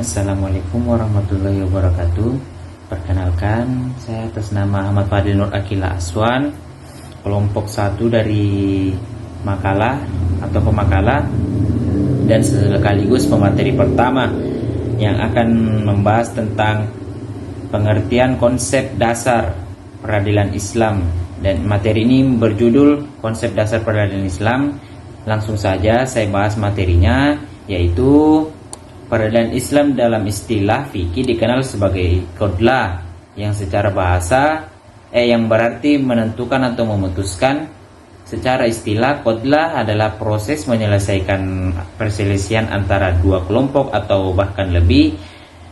Assalamualaikum warahmatullahi wabarakatuh. Perkenalkan, saya atas nama Ahmad Fadil Nur Akila Aswan, kelompok 1 dari makalah atau pemakalah dan sekaligus pemateri pertama yang akan membahas tentang pengertian konsep dasar peradilan Islam. Dan materi ini berjudul konsep dasar peradilan Islam. Langsung saja saya bahas materinya, yaitu peradilan Islam dalam istilah fikih dikenal sebagai qadlah, yang secara bahasa yang berarti menentukan atau memutuskan. Secara istilah, qadlah adalah proses menyelesaikan perselisihan antara dua kelompok atau bahkan lebih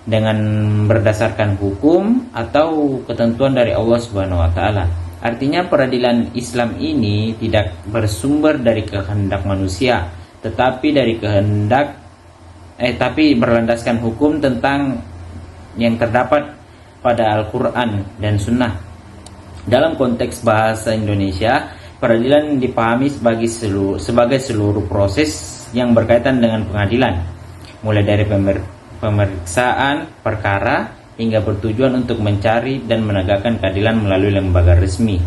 dengan berdasarkan hukum atau ketentuan dari Allah Subhanahu wa taala. Artinya peradilan Islam ini tidak bersumber dari kehendak manusia, tetapi dari tapi berlandaskan hukum tentang yang terdapat pada Al-Quran dan Sunnah. Dalam konteks bahasa Indonesia, peradilan dipahami sebagai seluruh proses yang berkaitan dengan pengadilan, mulai dari pemeriksaan perkara hingga bertujuan untuk mencari dan menegakkan keadilan melalui lembaga resmi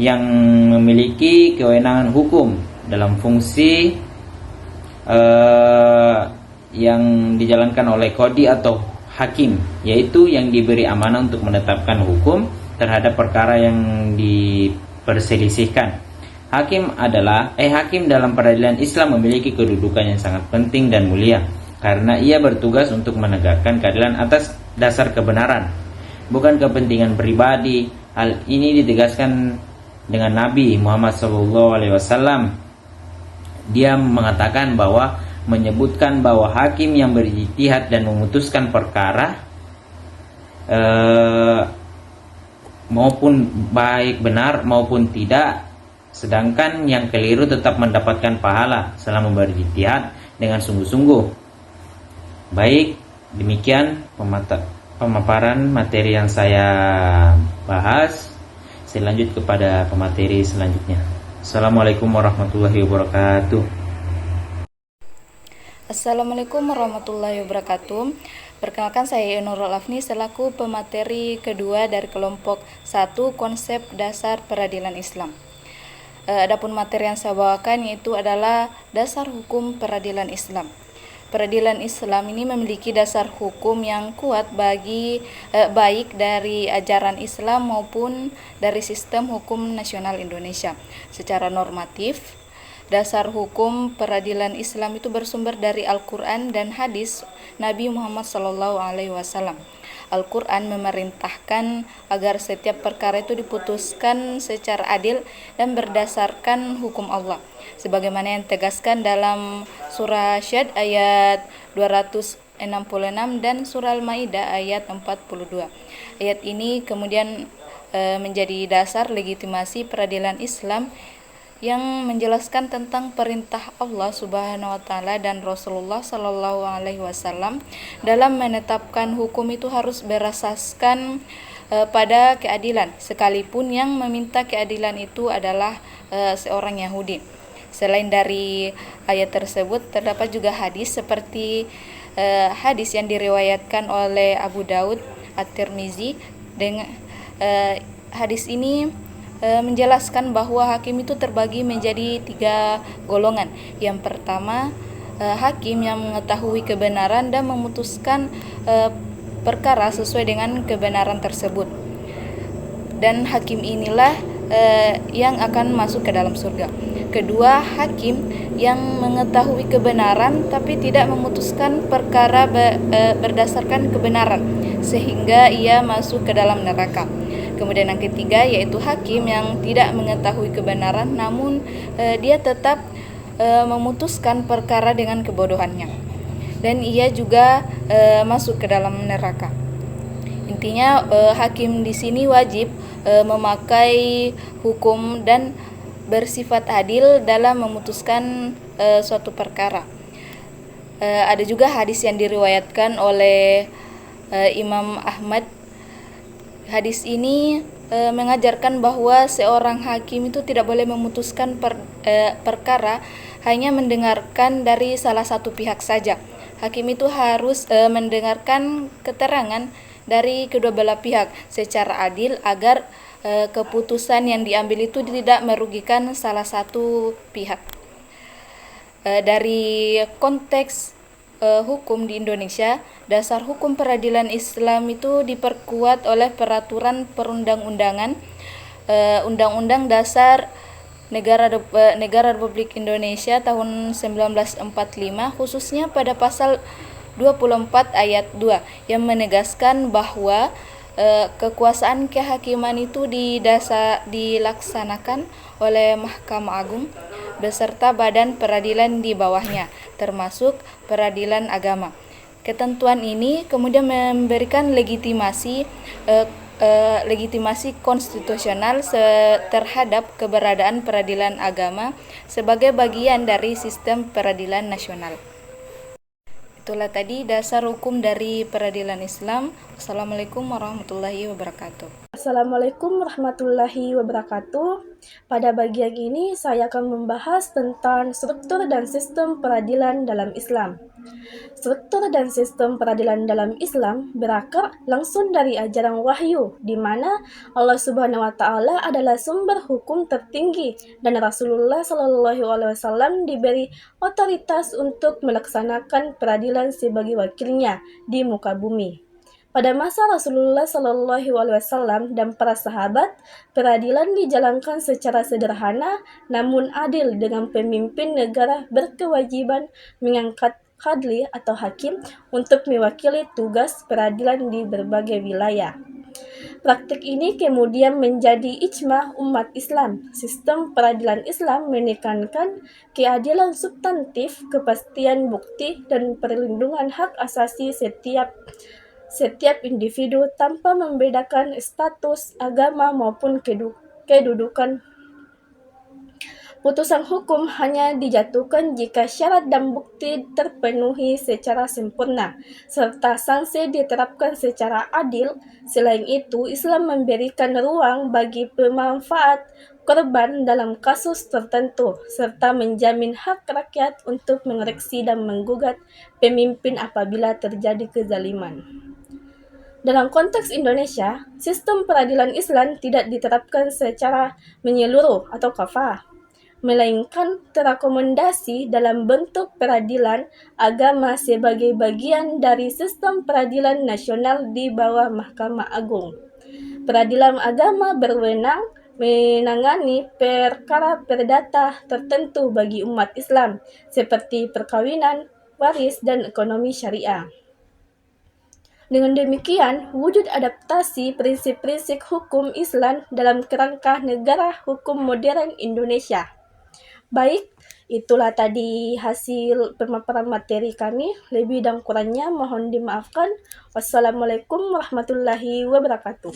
yang memiliki kewenangan hukum dalam fungsi yang dijalankan oleh qadhi atau hakim, yaitu yang diberi amanah untuk menetapkan hukum terhadap perkara yang diperselisihkan. Hakim dalam peradilan Islam memiliki kedudukan yang sangat penting dan mulia karena ia bertugas untuk menegakkan keadilan atas dasar kebenaran, bukan kepentingan pribadi. Hal ini ditegaskan dengan Nabi Muhammad SAW. Dia mengatakan menyebutkan bahwa hakim yang berijtihad dan memutuskan perkara maupun baik benar maupun tidak, sedangkan yang keliru tetap mendapatkan pahala selama berijtihad dengan sungguh-sungguh. Baik, demikian pemaparan materi yang saya bahas. Saya lanjut kepada pemateri selanjutnya. Assalamualaikum warahmatullahi wabarakatuh. Assalamualaikum warahmatullahi wabarakatuh. Perkenalkan, saya Nurul Afni selaku pemateri kedua dari kelompok 1 konsep dasar peradilan Islam. Adapun materi yang saya bawakan yaitu adalah dasar hukum peradilan Islam. Peradilan Islam ini memiliki dasar hukum yang kuat baik dari ajaran Islam maupun dari sistem hukum nasional Indonesia. Secara normatif, dasar hukum peradilan Islam itu bersumber dari Al-Quran dan hadis Nabi Muhammad SAW. Al-Quran memerintahkan agar setiap perkara itu diputuskan secara adil dan berdasarkan hukum Allah, sebagaimana yang tegaskan dalam surah Syad ayat 266 dan surah Al-Maidah ayat 42. Ayat ini kemudian menjadi dasar legitimasi peradilan Islam yang menjelaskan tentang perintah Allah Subhanahu wa taala dan Rasulullah sallallahu alaihi wasallam dalam menetapkan hukum itu harus berasaskan pada keadilan, sekalipun yang meminta keadilan itu adalah seorang Yahudi. Selain dari ayat tersebut, terdapat juga hadis seperti hadis yang diriwayatkan oleh Abu Daud At-Tirmizi. Dengan hadis ini menjelaskan bahwa hakim itu terbagi menjadi 3 golongan. Yang pertama, hakim yang mengetahui kebenaran dan memutuskan perkara sesuai dengan kebenaran tersebut. Dan hakim inilah yang akan masuk ke dalam surga. Kedua, hakim yang mengetahui kebenaran tapi tidak memutuskan perkara berdasarkan kebenaran sehingga ia masuk ke dalam neraka. Kemudian yang ketiga yaitu hakim yang tidak mengetahui kebenaran namun dia tetap memutuskan perkara dengan kebodohannya dan ia juga masuk ke dalam neraka. Intinya hakim di sini wajib memakai hukum dan bersifat adil dalam memutuskan suatu perkara. Ada juga hadis yang diriwayatkan oleh Imam Ahmad. Hadis ini mengajarkan bahwa seorang hakim itu tidak boleh memutuskan perkara hanya mendengarkan dari salah satu pihak saja. hakim itu harus mendengarkan keterangan dari kedua belah pihak secara adil agar keputusan yang diambil itu tidak merugikan salah satu pihak. Dari konteks hukum di Indonesia, dasar hukum peradilan Islam itu diperkuat oleh peraturan perundang-undangan, Undang-Undang Dasar Negara Republik Indonesia tahun 1945, khususnya pada pasal 24 ayat 2 yang menegaskan bahwa kekuasaan kehakiman itu dilaksanakan oleh Mahkamah Agung beserta badan peradilan di bawahnya, termasuk peradilan agama. Ketentuan ini kemudian memberikan legitimasi konstitusional terhadap keberadaan peradilan agama sebagai bagian dari sistem peradilan nasional. Itulah tadi dasar hukum dari peradilan Islam. Assalamualaikum warahmatullahi wabarakatuh. Assalamualaikum warahmatullahi wabarakatuh. Pada bagian ini saya akan membahas tentang struktur dan sistem peradilan dalam Islam. Struktur dan sistem peradilan dalam Islam berakar langsung dari ajaran wahyu, di mana Allah Subhanahu wa Ta'ala adalah sumber hukum tertinggi dan Rasulullah Shallallahu Alaihi Wasallam diberi otoritas untuk melaksanakan peradilan sebagai wakilnya di muka bumi. Pada masa Rasulullah Shallallahu Alaihi Wasallam dan para sahabat, peradilan dijalankan secara sederhana namun adil dengan pemimpin negara berkewajiban mengangkat qadli atau hakim untuk mewakili tugas peradilan di berbagai wilayah. Praktik ini kemudian menjadi ijma umat Islam. Sistem peradilan Islam menekankan keadilan substantif, kepastian bukti, dan perlindungan hak asasi setiap individu tanpa membedakan status, agama, maupun kedudukan. Putusan hukum hanya dijatuhkan jika syarat dan bukti terpenuhi secara sempurna, serta sanksi diterapkan secara adil. Selain itu, Islam memberikan ruang bagi pemanfaat korban dalam kasus tertentu, serta menjamin hak rakyat untuk mengoreksi dan menggugat pemimpin apabila terjadi kezaliman. Dalam konteks Indonesia, sistem peradilan Islam tidak diterapkan secara menyeluruh atau kafah, melainkan terakomodasi dalam bentuk peradilan agama sebagai bagian dari sistem peradilan nasional di bawah Mahkamah Agung. Peradilan agama berwenang menangani perkara perdata tertentu bagi umat Islam, seperti perkawinan, waris, dan ekonomi syariah. Dengan demikian, wujud adaptasi prinsip-prinsip hukum Islam dalam kerangka negara hukum modern Indonesia. Baik, itulah tadi hasil pemaparan materi kami. Lebih dan kurangnya mohon dimaafkan. Wassalamualaikum warahmatullahi wabarakatuh.